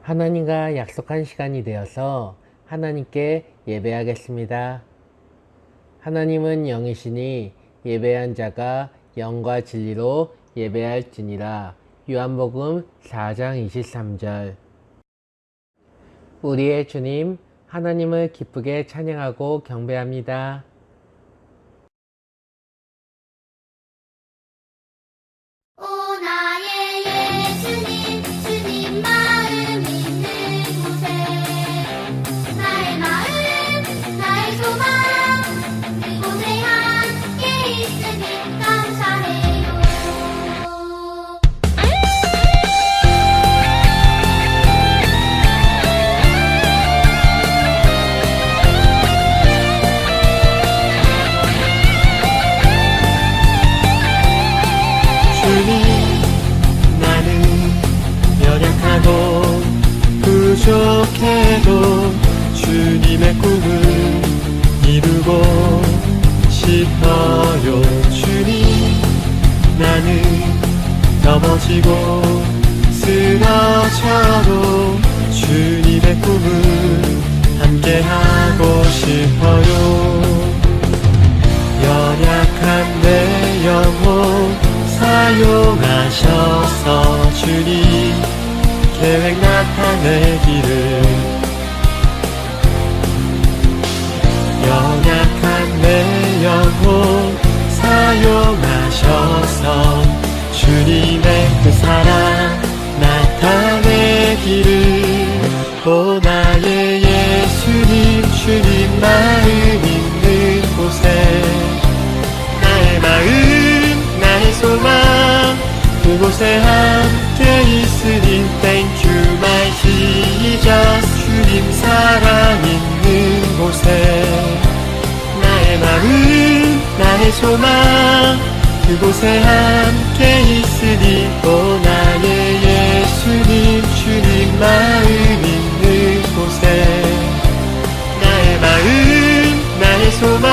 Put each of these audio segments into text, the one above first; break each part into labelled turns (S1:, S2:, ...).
S1: 하나님과 약속한 시간이 되어서 하나님께 예배하겠습니다. 하나님은 영이시니 예배한 자가 영과 진리로 예배할지니라. 요한복음 4장 23절. 우리의 주님, 하나님을 기쁘게 찬양하고 경배합니다.
S2: 오 나의 예수님 주님 마음 있는 곳에 나의 마음 나의 소망 그곳에 함께 있으니 감사해요.
S3: 주님, 나는 연약하고 부족해도 주님의 꿈을 이루고 싶어요. 주님, 나는 넘어지고 쓰러져도 주님의 꿈을 함께하고 싶어요. 연약한 내 영혼 사용하셔서 주님 계획 나타내기를. 연약한 내 영혼 사용하셔서 주님의 그 사랑 나타내기를. 오 나의 예수님 주님 마음 있는 곳에 나의 마음 나의 소망 그곳에 함께 있으니 Thank you my Jesus. 주님 사랑 있는 곳에 나의 마음 나의 소망 그곳에 함께 있으니 오 나의 예수님 주님 마음 있는 곳에 나의 마음 나의 소망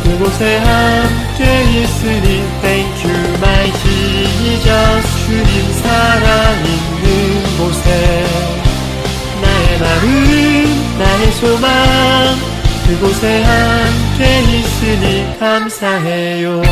S3: 그곳에 함께 있으니 Thank you my Jesus. 주님 사랑 있는 곳에 나의 마음 나의 소망 그곳에 함께 있으니 감사해요.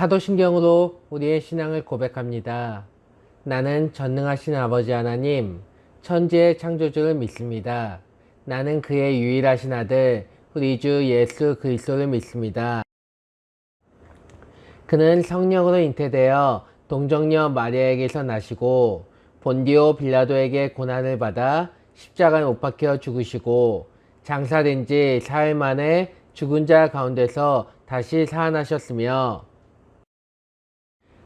S1: 사도신경으로 우리의 신앙을 고백합니다. 나는 전능하신 아버지 하나님, 천지의 창조주를 믿습니다. 나는 그의 유일하신 아들, 우리 주 예수 그리스도를 믿습니다. 그는 성령으로 잉태되어 동정녀 마리아에게서 나시고 본디오 빌라도에게 고난을 받아 십자가에 못 박혀 죽으시고 장사된 지 사흘 만에 죽은 자 가운데서 다시 살아나셨으며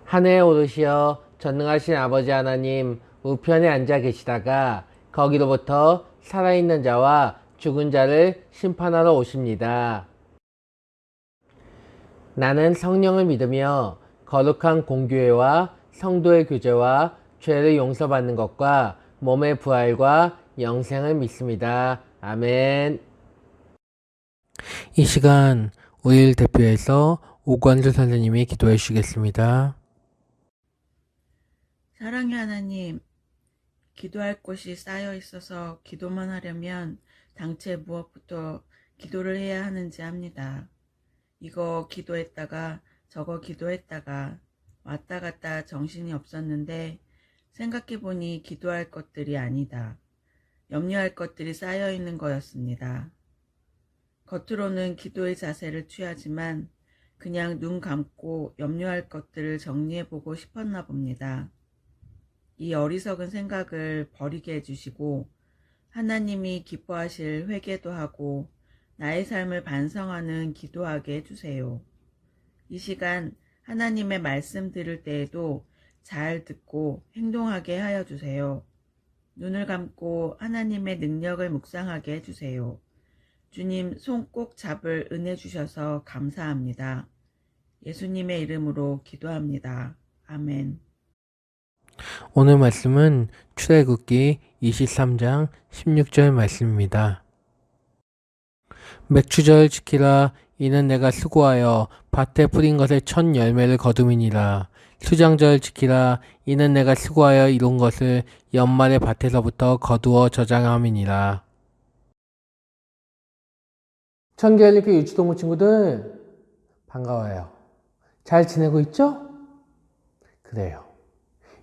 S1: 하늘에 오르시어 전능하신 아버지 하나님 우편에 앉아 계시다가 거기로부터 살아있는 자와 죽은 자를 심판하러 오십니다. 나는 성령을 믿으며 거룩한 공교회와 성도의 교제와 죄를 용서받는 것과 몸의 부활과 영생을 믿습니다. 아멘. 이 시간 우리를 대표해서 오관수 선생님이 기도해 주시겠습니다.
S4: 사랑의 하나님, 기도할 곳이 쌓여 있어서 기도만 하려면 당최 무엇부터 기도를 해야 하는지 압니다. 이거 기도했다가 저거 기도했다가 왔다 갔다 정신이 없었는데 생각해보니 기도할 것들이 아니다. 염려할 것들이 쌓여 있는 거였습니다. 겉으로는 기도의 자세를 취하지만 그냥 눈 감고 염려할 것들을 정리해보고 싶었나 봅니다. 이 어리석은 생각을 버리게 해주시고 하나님이 기뻐하실 회개도 하고 나의 삶을 반성하는 기도하게 해주세요. 이 시간 하나님의 말씀 들을 때에도 잘 듣고 행동하게 하여 주세요. 눈을 감고 하나님의 능력을 묵상하게 해주세요. 주님 손 꼭 잡을 은혜 주셔서 감사합니다. 예수님의 이름으로 기도합니다. 아멘.
S1: 오늘 말씀은 출애굽기 23장 16절 말씀입니다. 맥추절 지키라. 이는 내가 수고하여 밭에 뿌린 것의 첫 열매를 거둠이니라. 수장절 지키라. 이는 내가 수고하여 이룬 것을 연말에 밭에서부터 거두어 저장함이니라. 청계일리교 유치동무 친구들 반가워요. 잘 지내고 있죠? 그래요.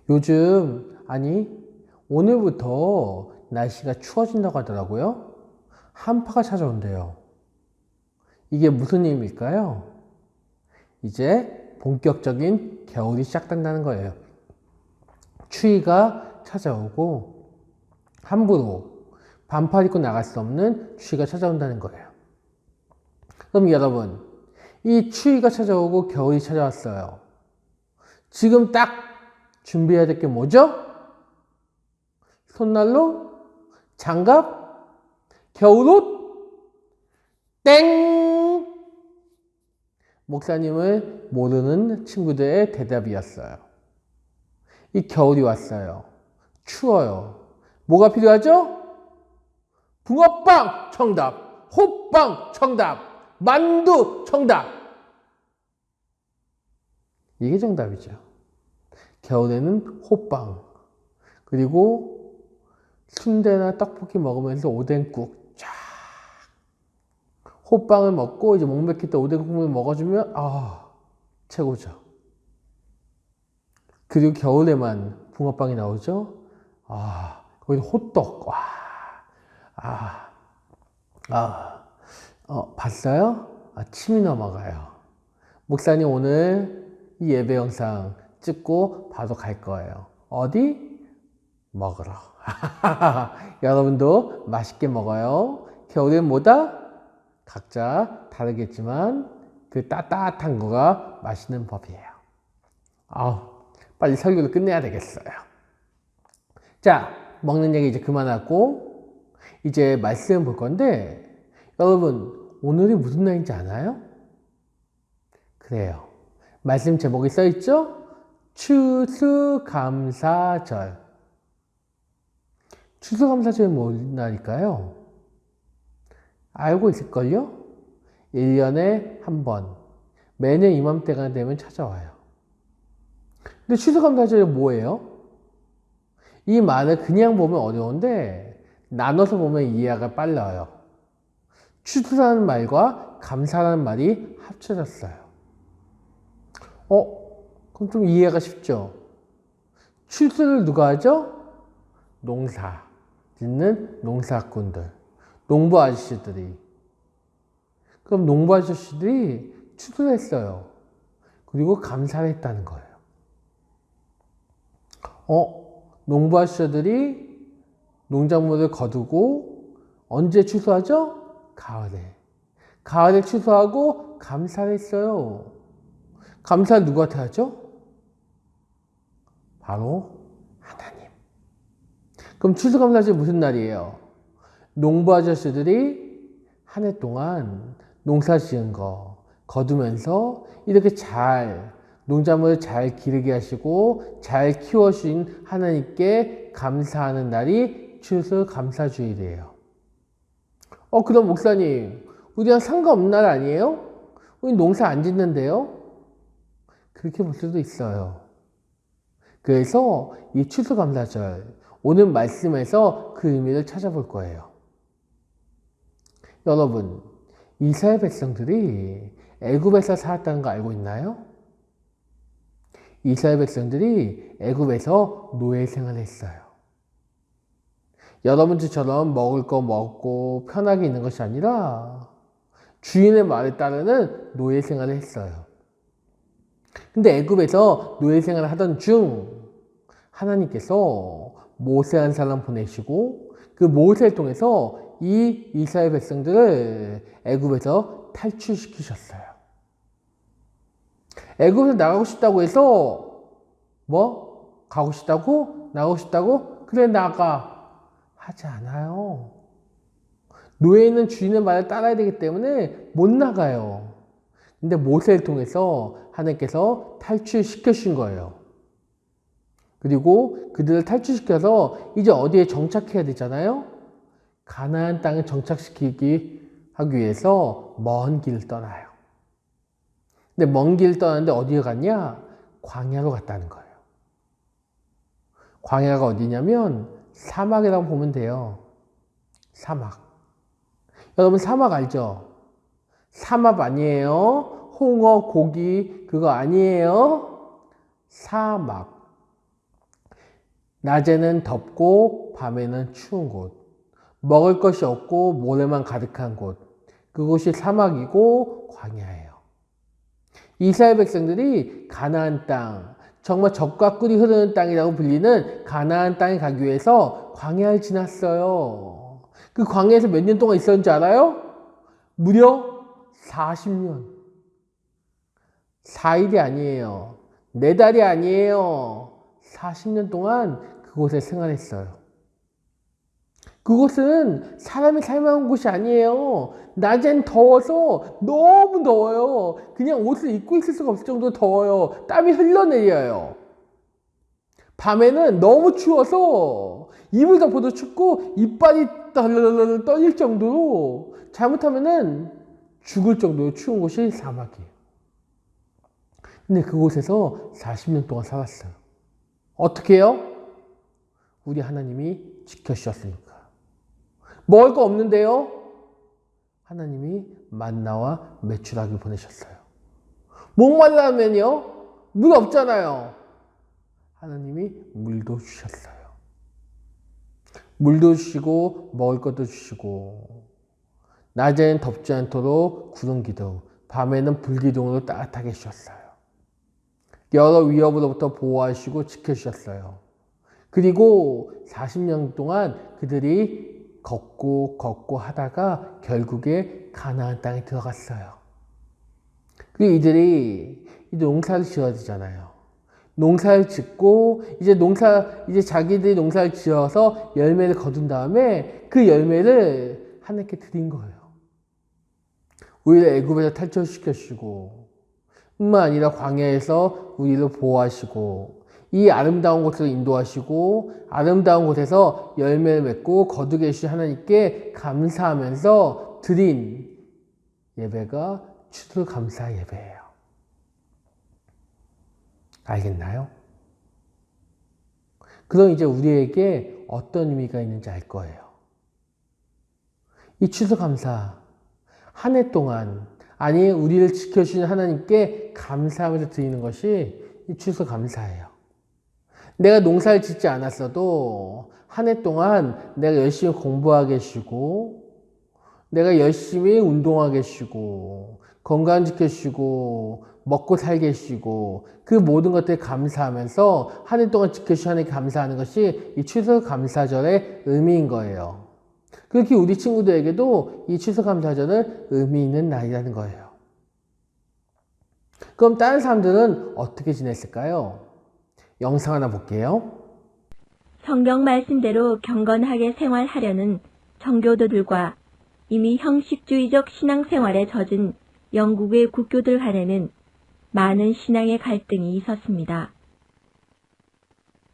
S1: 요즘 오늘부터 날씨가 추워진다고 하더라고요. 한파가 찾아온대요. 이게 무슨 의미일까요? 이제 본격적인 겨울이 시작된다는 거예요. 추위가 찾아오고 함부로 반팔 입고 나갈 수 없는 추위가 찾아온다는 거예요. 그럼 여러분, 이 추위가 찾아오고 겨울이 찾아왔어요. 지금 딱 준비해야 될 게 뭐죠? 손난로, 장갑, 겨울옷, 땡! 목사님을 모르는 친구들의 대답이었어요. 이 겨울이 왔어요. 추워요. 뭐가 필요하죠? 붕어빵 정답, 호빵 정답, 만두 정답. 이게 정답이죠. 겨울에는 호빵, 그리고 순대나 떡볶이 먹으면서 오뎅국 쫙. 호빵을 먹고 이제 목 맥힐 때 오뎅국을 먹어주면 최고죠. 그리고 겨울에만 붕어빵이 나오죠. 거기서 호떡. 봤어요? 침이 넘어가요. 목사님 오늘 이 예배 영상 찍고 바로 갈 거예요. 어디? 먹으러. 여러분도 맛있게 먹어요. 겨울엔 뭐다? 각자 다르겠지만 그 따뜻한 거가 맛있는 법이에요. 빨리 설교를 끝내야 되겠어요. 자, 먹는 얘기 이제 그만하고 이제 말씀 볼 건데, 여러분 오늘이 무슨 날인지 아나요? 그래요. 말씀 제목이 써있죠? 추수감사절. 추수감사절이 뭔 날일까요? 알고 있을걸요? 1년에 한 번, 매년 이맘때가 되면 찾아와요. 근데 추수감사절이 뭐예요? 이 말을 그냥 보면 어려운데 나눠서 보면 이해가 빨라요. 추수라는 말과 감사라는 말이 합쳐졌어요. 그럼 좀 이해가 쉽죠? 추수를 누가 하죠? 농사 짓는 농사꾼들, 농부 아저씨들이. 그럼 농부 아저씨들이 추수를 했어요. 그리고 감사를 했다는 거예요. 농부 아저씨들이 농작물을 거두고 언제 추수하죠? 가을에. 가을에 추수하고 감사를 했어요. 감사를 누구한테 하죠? 바로 하나님. 그럼 추수감사절이 무슨 날이에요? 농부 아저씨들이 한 해 동안 농사 지은 거 거두면서 이렇게 잘 농작물을 잘 기르게 하시고 잘 키워주신 하나님께 감사하는 날이 추수감사주일이에요. 그럼 목사님, 우리랑 상관없는 날 아니에요? 우리 농사 안 짓는데요? 그렇게 볼 수도 있어요. 그래서 이 추수감사절, 오늘 말씀에서 그 의미를 찾아볼 거예요. 여러분, 이스라엘 백성들이 애굽에서 살았다는 거 알고 있나요? 이스라엘 백성들이 애굽에서 노예 생활을 했어요. 여러분들처럼 먹을 거 먹고 편하게 있는 것이 아니라 주인의 말에 따르는 노예 생활을 했어요. 근데 애굽에서 노예 생활을 하던 중 하나님께서 모세라는 사람 보내시고 그 모세를 통해서 이 이스라엘 백성들을 애굽에서 탈출시키셨어요. 애굽에서 나가고 싶다고 해서 가고 싶다고? 나가고 싶다고? 그래 나가 하지 않아요. 노예는 주인의 말을 따라야 되기 때문에 못 나가요. 근데 모세를 통해서 하나님께서 탈출시켜 주신 거예요. 그리고 그들을 탈출시켜서 이제 어디에 정착해야 되잖아요. 가나안 땅에 정착시키기 하기 위해서 먼 길을 떠나요. 근데 먼 길을 떠났는데 어디에 갔냐? 광야로 갔다는 거예요. 광야가 어디냐면 사막이라고 보면 돼요. 사막. 여러분 사막 알죠? 사막 아니에요. 홍어, 고기 그거 아니에요. 사막. 낮에는 덥고 밤에는 추운 곳. 먹을 것이 없고 모래만 가득한 곳. 그곳이 사막이고 광야예요. 이스라엘 백성들이 가나안 땅, 정말 젖과 꿀이 흐르는 땅이라고 불리는 가나안 땅에 가기 위해서 광야를 지났어요. 그 광야에서 몇 년 동안 있었는지 알아요? 무려 40년. 4일이 아니에요. 4달이 아니에요. 40년 동안 그곳에 생활했어요. 그곳은 사람이 살만한 곳이 아니에요. 낮엔 더워서 너무 더워요. 그냥 옷을 입고 있을 수가 없을 정도로 더워요. 땀이 흘러내려요. 밤에는 너무 추워서 이불 덮어도 춥고 이빨이 떨르르 떨릴 정도로 잘못하면은 죽을 정도로 추운 곳이 사막이에요. 근데 그곳에서 40년 동안 살았어요. 어떻게 해요? 우리 하나님이 지켜주셨으니까. 먹을 거 없는데요? 하나님이 만나와 메추라기 보내셨어요. 목말라면요? 물 없잖아요. 하나님이 물도 주셨어요. 물도 주시고 먹을 것도 주시고 낮에는 덥지 않도록 구름 기둥, 밤에는 불 기둥으로 따뜻하게 해주셨어요. 여러 위협으로부터 보호하시고 지켜주셨어요. 그리고 40년 동안 그들이 걷고 하다가 결국에 가나안 땅에 들어갔어요. 그리고 이들이 이제 농사를 지어야 되잖아요. 농사를 짓고 이제 자기들이 농사를 지어서 열매를 거둔 다음에 그 열매를 하나님께 드린 거예요. 우리를 애굽에서 탈출시켜 주시고 뿐만 아니라 광야에서 우리를 보호하시고 이 아름다운 곳으로 인도하시고 아름다운 곳에서 열매를 맺고 거두게 해주신 하나님께 감사하면서 드린 예배가 추수감사 예배예요. 알겠나요? 그럼 이제 우리에게 어떤 의미가 있는지 알 거예요. 이 추수감사 한 해 동안 아니, 우리를 지켜주신 하나님께 감사하면서 드리는 것이 이 추수감사예요. 내가 농사를 짓지 않았어도 한 해 동안 내가 열심히 공부하게 해주시고, 내가 열심히 운동하게 해주시고, 건강 지켜주시고, 먹고 살게 해주시고, 그 모든 것들에 감사하면서 한 해 동안 지켜주신 하나님께 감사하는 것이 이 추수감사절의 의미인 거예요. 그렇게 우리 친구들에게도 이 추수감사절은 의미 있는 날이라는 거예요. 그럼 다른 사람들은 어떻게 지냈을까요? 영상 하나 볼게요.
S5: 성경 말씀대로 경건하게 생활하려는 정교도들과 이미 형식주의적 신앙생활에 젖은 영국의 국교들 간에는 많은 신앙의 갈등이 있었습니다.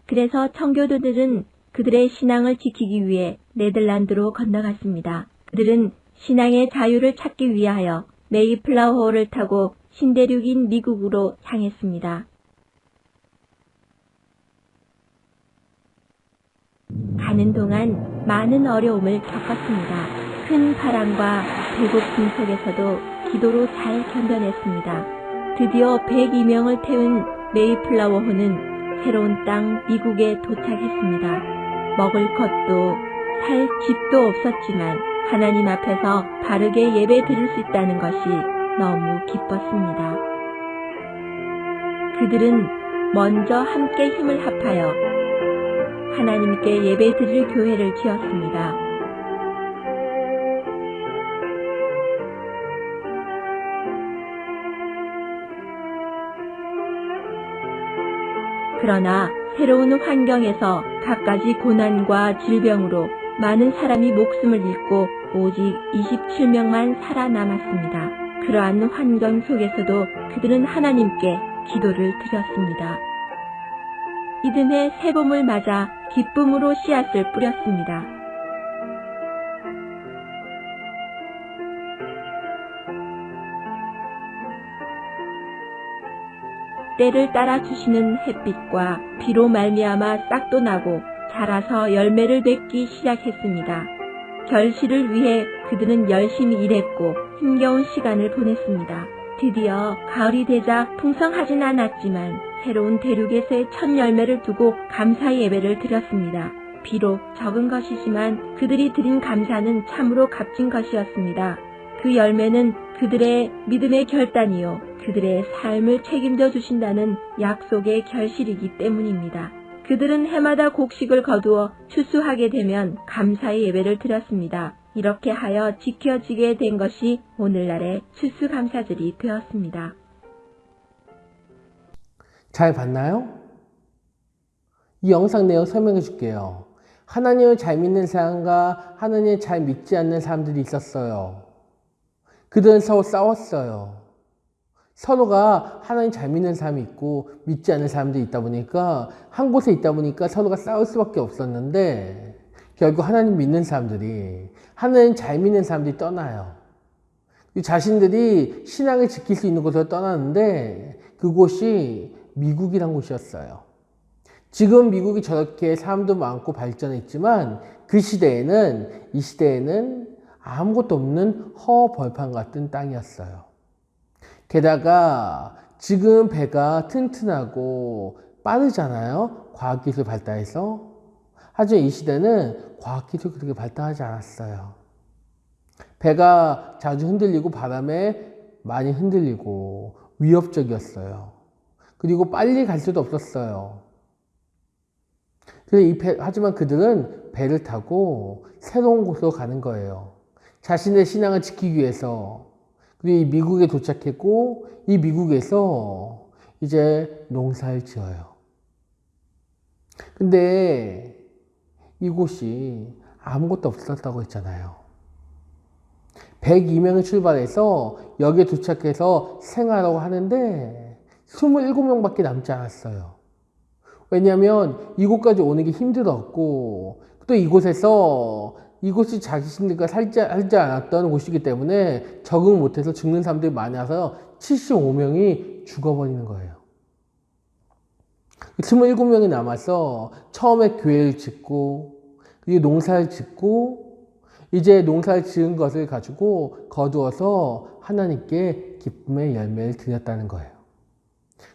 S5: 그래서 청교도들은 그들의 신앙을 지키기 위해 네덜란드로 건너갔습니다. 그들은 신앙의 자유를 찾기 위하여 메이플라워호를 타고 신대륙인 미국으로 향했습니다. 가는 동안 많은 어려움을 겪었습니다. 큰 바람과 배고픔 속에서도 기도로 잘 견뎌냈습니다. 드디어 102명을 태운 메이플라워호는 새로운 땅 미국에 도착했습니다. 먹을 것도 살 집도 없었지만 하나님 앞에서 바르게 예배 드릴 수 있다는 것이 너무 기뻤습니다. 그들은 먼저 함께 힘을 합하여 하나님께 예배 드릴 교회를 지었습니다. 그러나 새로운 환경에서 갖가지 고난과 질병으로 많은 사람이 목숨을 잃고 오직 27명만 살아남았습니다. 그러한 환경 속에서도 그들은 하나님께 기도를 드렸습니다. 이듬해 새봄을 맞아 기쁨으로 씨앗을 뿌렸습니다. 때를 따라 주시는 햇빛과 비로 말미암아 싹도 나고 자라서 열매를 맺기 시작했습니다. 결실을 위해 그들은 열심히 일했고 힘겨운 시간을 보냈습니다. 드디어 가을이 되자 풍성하진 않았지만 새로운 대륙에서의 첫 열매를 두고 감사 예배를 드렸습니다. 비록 적은 것이지만 그들이 드린 감사는 참으로 값진 것이었습니다. 그 열매는 그들의 믿음의 결단이요, 그들의 삶을 책임져 주신다는 약속의 결실이기 때문입니다. 그들은 해마다 곡식을 거두어 추수하게 되면 감사의 예배를 드렸습니다. 이렇게 하여 지켜지게 된 것이 오늘날의 추수감사절이 되었습니다.
S1: 잘 봤나요? 이 영상 내용 설명해 줄게요. 하나님을 잘 믿는 사람과 하나님을 잘 믿지 않는 사람들이 있었어요. 그들은 서로 싸웠어요. 서로가 하나님 잘 믿는 사람이 있고 믿지 않는 사람들이 있다 보니까 한 곳에 있다 보니까 서로가 싸울 수밖에 없었는데 결국 하나님 믿는 사람들이 하나님 잘 믿는 사람들이 떠나요. 자신들이 신앙을 지킬 수 있는 곳으로 떠나는데 그곳이 미국이란 곳이었어요. 지금 미국이 저렇게 사람도 많고 발전했지만 그 시대에는 이 시대에는 아무것도 없는 허벌판 같은 땅이었어요. 게다가 지금 배가 튼튼하고 빠르잖아요. 과학기술 발달해서. 하지만 이 시대는 과학기술이 그렇게 발달하지 않았어요. 배가 자주 흔들리고 바람에 많이 흔들리고 위협적이었어요. 그리고 빨리 갈 수도 없었어요. 하지만 그들은 배를 타고 새로운 곳으로 가는 거예요. 자신의 신앙을 지키기 위해서. 그리고 이 미국에 도착했고 이 미국에서 이제 농사를 지어요. 근데 이곳이 아무것도 없었다고 했잖아요. 102명이 출발해서 여기에 도착해서 생활하고 하는데 27명밖에 남지 않았어요. 왜냐하면 이곳까지 오는 게 힘들었고 또 이곳이 자신들과 살지 않았던 곳이기 때문에 적응 못해서 죽는 사람들이 많아서 75명이 죽어버리는 거예요. 27명이 남아서 처음에 교회를 짓고 그리고 농사를 짓고 이제 농사를 지은 것을 가지고 거두어서 하나님께 기쁨의 열매를 드렸다는 거예요.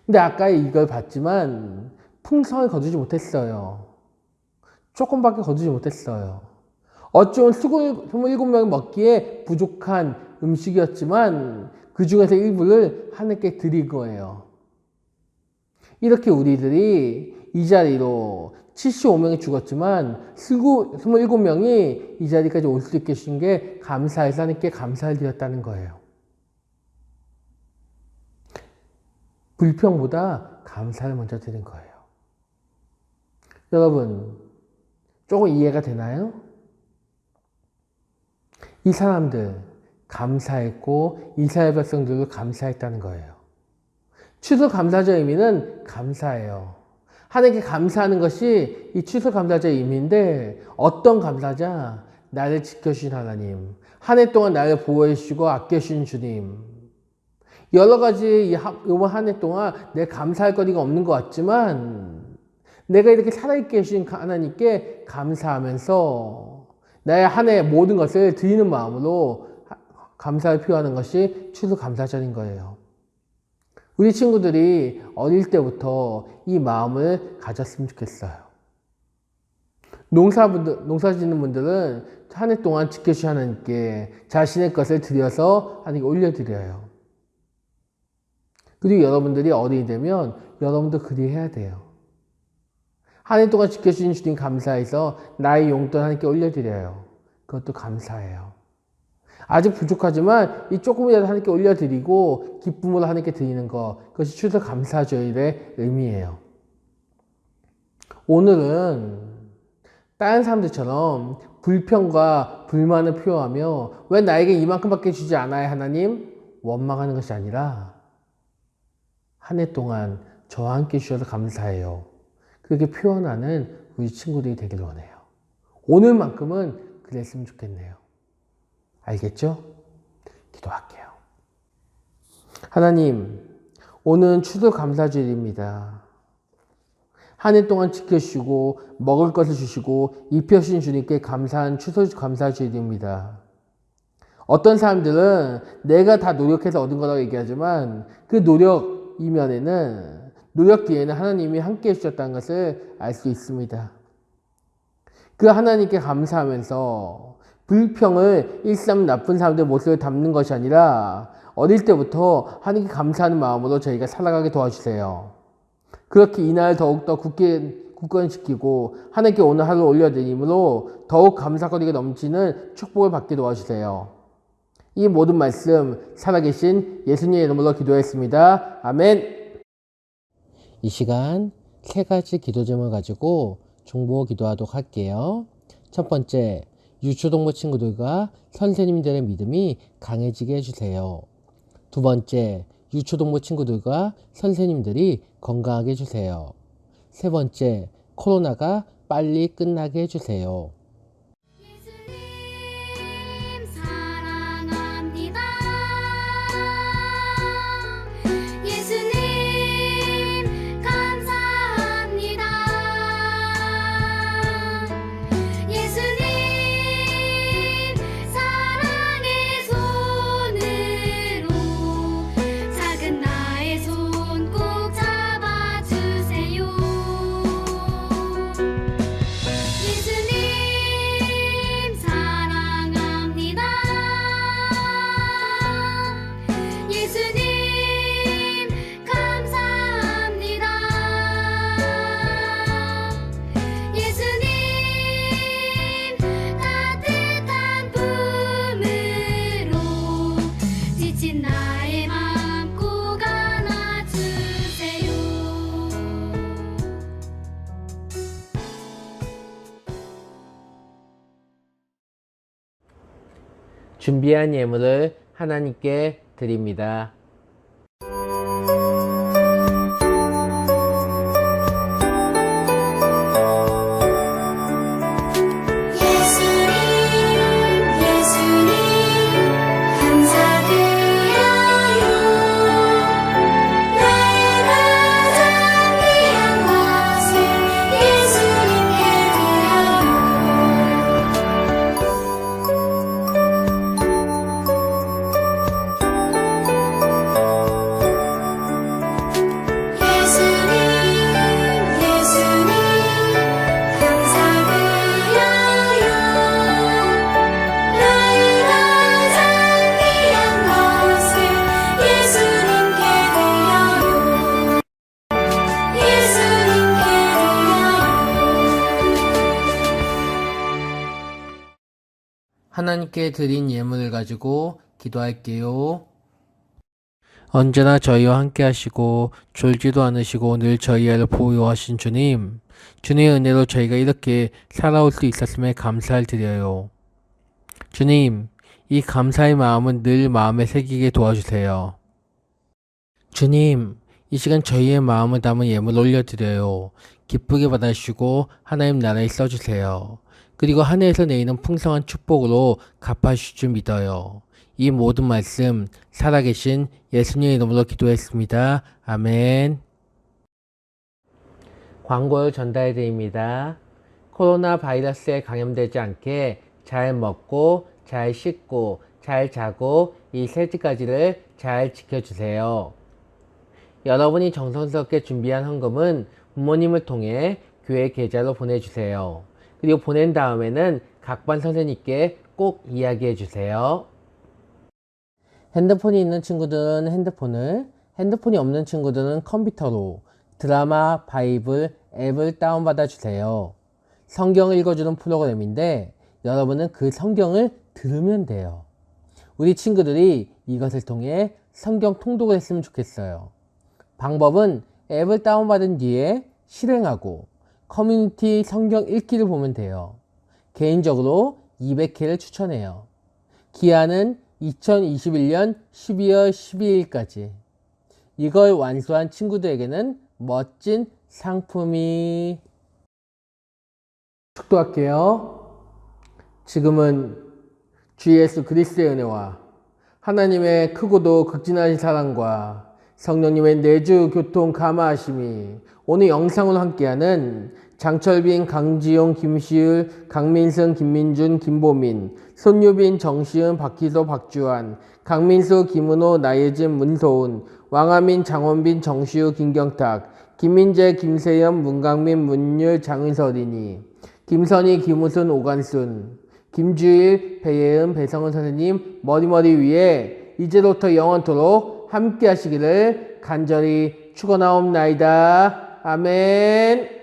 S1: 근데 아까 이걸 봤지만 풍성을 거두지 못했어요. 조금밖에 거두지 못했어요. 어쩌면 27명이 먹기에 부족한 음식이었지만 그 중에서 일부를 하나님께 드린 거예요. 이렇게 우리들이 이 자리로 75명이 죽었지만 27명이 이 자리까지 올 수 있게 해주신 게 감사해서 하나님께 감사를 드렸다는 거예요. 불평보다 감사를 먼저 드린 거예요. 여러분, 조금 이해가 되나요? 이 사람들 감사했고 이스라엘 백성들도 감사했다는 거예요. 추수감사절의 의미는 감사예요. 하나님께 감사하는 것이 이 추수감사절의 의미인데 어떤 감사자? 나를 지켜주신 하나님, 한 해 동안 나를 보호해 주시고 아껴주신 주님. 여러 가지 이번 한 해 동안 내가 감사할 거리가 없는 것 같지만 내가 이렇게 살아있게 해주신 하나님께 감사하면서 나의 한 해 모든 것을 드리는 마음으로 감사를 표하는 것이 추수감사절인 거예요. 우리 친구들이 어릴 때부터 이 마음을 가졌으면 좋겠어요. 농사 짓는 분들은 한 해 동안 지켜주신 하나님께 자신의 것을 드려서 하나님께 올려드려요. 그리고 여러분들이 어른이 되면 여러분도 그리해야 돼요. 한 해 동안 지켜주신 주님 감사해서 나의 용돈 하나님께 올려드려요. 그것도 감사해요. 아직 부족하지만 이 조금이라도 하나님께 올려드리고 기쁨으로 하나님께 드리는 것, 그것이 추수감사절의 의미예요. 오늘은 다른 사람들처럼 불평과 불만을 표하며 왜 나에게 이만큼밖에 주지 않아요 하나님? 원망하는 것이 아니라 한 해 동안 저와 함께 주셔서 감사해요. 그렇게 표현하는 우리 친구들이 되길 원해요. 오늘만큼은 그랬으면 좋겠네요. 알겠죠? 기도할게요. 하나님, 오늘은 추수감사절입니다. 한 해 동안 지켜주시고 먹을 것을 주시고 입혀주신 주님께 감사한 추수감사절입니다. 어떤 사람들은 내가 다 노력해서 얻은 거라고 얘기하지만 그 노력 이면에는 노력 뒤에는 하나님이 함께 해주셨다는 것을 알 수 있습니다. 그 하나님께 감사하면서 불평을 일삼는 나쁜 사람들의 모습을 담는 것이 아니라 어릴 때부터 하나님께 감사하는 마음으로 저희가 살아가게 도와주세요. 그렇게 이날 더욱더 굳건지키고 하나님께 오늘 하루 올려드림으로 더욱 감사거리가 넘치는 축복을 받게 도와주세요. 이 모든 말씀 살아계신 예수님의 이름으로 기도했습니다. 아멘. 이 시간 세 가지 기도 제목을 가지고 중보 기도하도록 할게요. 첫 번째, 유초동부 친구들과 선생님들의 믿음이 강해지게 해주세요. 두 번째, 유초동부 친구들과 선생님들이 건강하게 해주세요. 세 번째, 코로나가 빨리 끝나게 해주세요.
S2: 예수님 사랑합니다. 예수님 감사합니다. 예수님 사랑의 손으로 작은 나의 손 꼭 잡아주세요. 예수님 사랑합니다. 예수님 감사합니다. 예수님 따뜻한 품으로 지친 나의 맘 꼭 안아주세요.
S1: 준비한 예물을 하나님께 드립니다.
S2: 예수님 예수님 감사드려요. 나의 가장 귀한 것을 예수님께 드려요.
S1: 하나님께 드린 예물을 가지고 기도할게요. 언제나 저희와 함께 하시고 졸지도 않으시고 늘 저희를 보호하신 주님, 주님의 은혜로 저희가 이렇게 살아올 수 있었음에 감사를 드려요. 주님, 이 감사의 마음은 늘 마음에 새기게 도와주세요. 주님, 이 시간 저희의 마음을 담은 예물 올려드려요. 기쁘게 받아주시고 하나님 나라에 써주세요. 그리고 한 해에서 내리는 풍성한 축복으로 갚아주실 줄 믿어요. 이 모든 말씀 살아계신 예수님의 이름으로 기도했습니다. 아멘. 광고를 전달해 드립니다. 코로나 바이러스에 감염되지 않게 잘 먹고 잘 씻고 잘 자고 이 세 가지를 잘 지켜주세요. 여러분이 정성스럽게 준비한 헌금은 부모님을 통해 교회 계좌로 보내주세요. 그리고 보낸 다음에는 각 반 선생님께 꼭 이야기해 주세요. 핸드폰이 있는 친구들은 핸드폰을, 핸드폰이 없는 친구들은 컴퓨터로 드라마, 바이블, 앱을 다운받아 주세요. 성경을 읽어주는 프로그램인데 여러분은 그 성경을 들으면 돼요. 우리 친구들이 이것을 통해 성경 통독을 했으면 좋겠어요. 방법은 앱을 다운받은 뒤에 실행하고 커뮤니티 성경 읽기를 보면 돼요. 개인적으로 200회를 추천해요. 기한은 2021년 12월 12일까지. 이걸 완수한 친구들에게는 멋진 상품이. 축도할게요. 지금은 주 예수 그리스도의 은혜와 하나님의 크고도 극진하신 사랑과 성령님의 내주 교통 감화하심이 오늘 영상으로 함께하는 장철빈, 강지용, 김시율, 강민승, 김민준, 김보민, 손유빈, 정시은, 박희소, 박주환, 강민수, 김은호, 나예진, 문소은, 왕하민, 장원빈, 정시우, 김경탁, 김민재, 김세연, 문강민, 문율, 장은서린이, 김선희, 김우순, 오간순, 김주일, 배예은, 배성은 선생님 머리머리 위에 이제부터 영원토록 함께 하시기를 간절히 축원하옵나이다. 아멘.